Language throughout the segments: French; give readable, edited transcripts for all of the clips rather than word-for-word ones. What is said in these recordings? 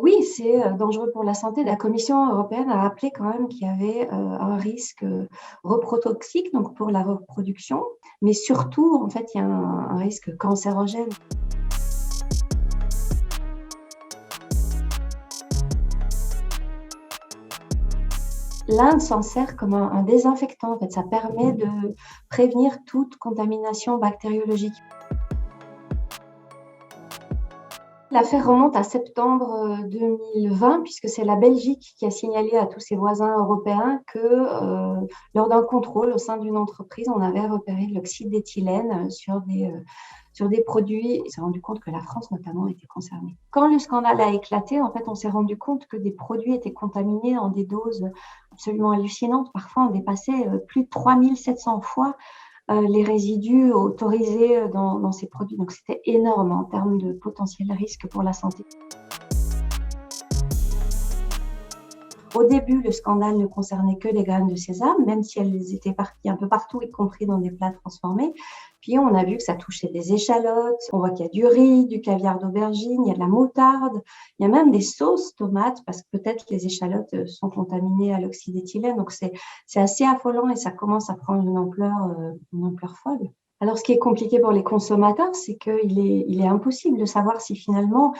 Oui, c'est dangereux pour la santé. La Commission européenne a rappelé quand même qu'il y avait un risque reprotoxique, donc pour la reproduction, mais surtout, en fait, il y a un risque cancérogène. L'Inde s'en sert comme un désinfectant. En fait, ça permet de prévenir toute contamination bactériologique. L'affaire remonte à septembre 2020, puisque c'est la Belgique qui a signalé à tous ses voisins européens que lors d'un contrôle au sein d'une entreprise, on avait repéré de l'oxyde d'éthylène sur des produits. On s'est rendu compte que la France notamment était concernée. Quand le scandale a éclaté, en fait, on s'est rendu compte que des produits étaient contaminés en des doses absolument hallucinantes. Parfois, on dépassait plus de 3700 fois les résidus autorisés dans ces produits. Donc, c'était énorme en termes de potentiel risque pour la santé. Au début, le scandale ne concernait que les graines de sésame, même si elles étaient parties un peu partout, y compris dans des plats transformés. Puis, on a vu que ça touchait des échalotes. On voit qu'il y a du riz, du caviar d'aubergine, il y a de la moutarde. Il y a même des sauces tomates, parce que peut-être que les échalotes sont contaminées à l'oxyde d'éthylène. Donc, c'est assez affolant et ça commence à prendre une ampleur folle. Alors, ce qui est compliqué pour les consommateurs, c'est qu'il est impossible de savoir si finalement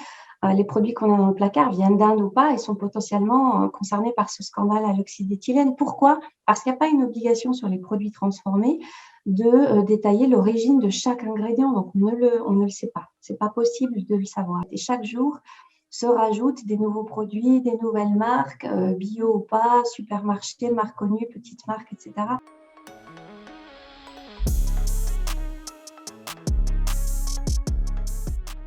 les produits qu'on a dans le placard viennent d'Inde ou pas et sont potentiellement concernés par ce scandale à l'oxyde d'éthylène. Pourquoi? Parce qu'il n'y a pas une obligation sur les produits transformés de détailler l'origine de chaque ingrédient. Donc, on ne le sait pas. C'est pas possible de le savoir. Et chaque jour se rajoutent des nouveaux produits, des nouvelles marques, bio ou pas, supermarché, marque connue, petite marque, etc.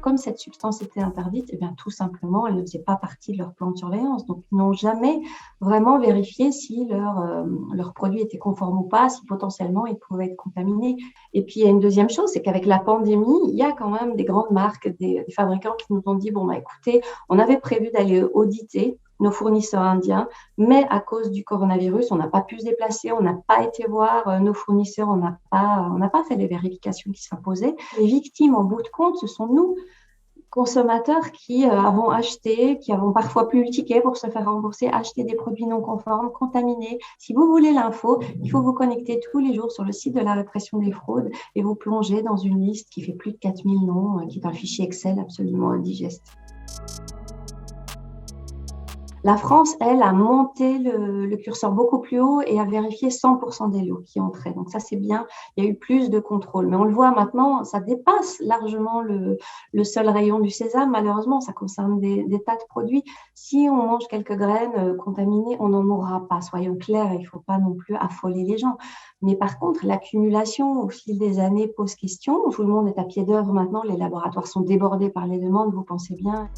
Comme cette substance était interdite, eh bien, tout simplement, elle ne faisait pas partie de leur plan de surveillance. Donc, ils n'ont jamais vraiment vérifié si leur produit était conforme ou pas, si potentiellement il pouvait être contaminé. Et puis, il y a une deuxième chose, c'est qu'avec la pandémie, il y a quand même des grandes marques, des fabricants qui nous ont dit, bon, bah, écoutez, on avait prévu d'aller auditer nos fournisseurs indiens, mais à cause du coronavirus, on n'a pas pu se déplacer, on n'a pas été voir nos fournisseurs, on n'a pas fait les vérifications qui s'imposaient. Les victimes, en bout de compte, ce sont nous, consommateurs, qui avons acheté, qui avons parfois plus le ticket pour se faire rembourser, acheter des produits non conformes, contaminés. Si vous voulez l'info, il faut vous connecter tous les jours sur le site de la répression des fraudes et vous plonger dans une liste qui fait plus de 4000 noms, qui est un fichier Excel absolument indigeste. La France, elle, a monté le curseur beaucoup plus haut et a vérifié 100% des lots qui entraient. Donc ça, c'est bien. Il y a eu plus de contrôle. Mais on le voit maintenant, ça dépasse largement le seul rayon du sésame. Malheureusement, ça concerne des tas de produits. Si on mange quelques graines contaminées, on n'en mourra pas. Soyons clairs, il ne faut pas non plus affoler les gens. Mais par contre, l'accumulation au fil des années pose question. Tout le monde est à pied d'œuvre maintenant. Les laboratoires sont débordés par les demandes, vous pensez bien.